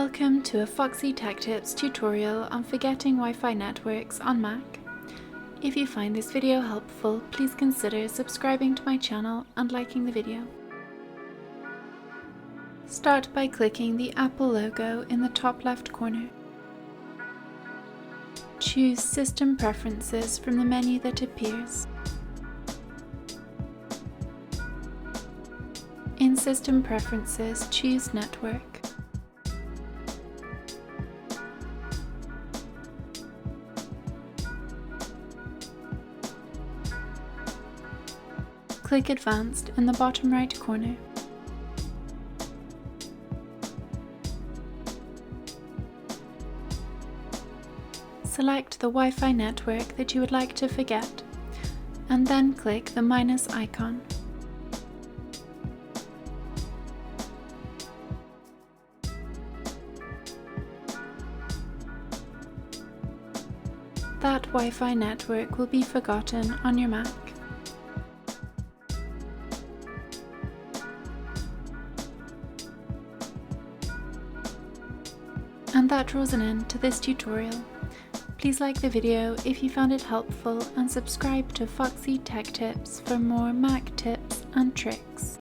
Welcome to a Foxy Tech Tips tutorial on forgetting Wi-Fi networks on Mac. If you find this video helpful, please consider subscribing to my channel and liking the video. Start by clicking the Apple logo in the top left corner. Choose System Preferences from the menu that appears. In System Preferences, choose Network. Click Advanced in the bottom right corner. Select the Wi-Fi network that you would like to forget, and then click the minus icon. That Wi-Fi network will be forgotten on your Mac. And that draws an end to this tutorial. Please like the video if you found it helpful and subscribe to Foxy Tech Tips for more Mac tips and tricks.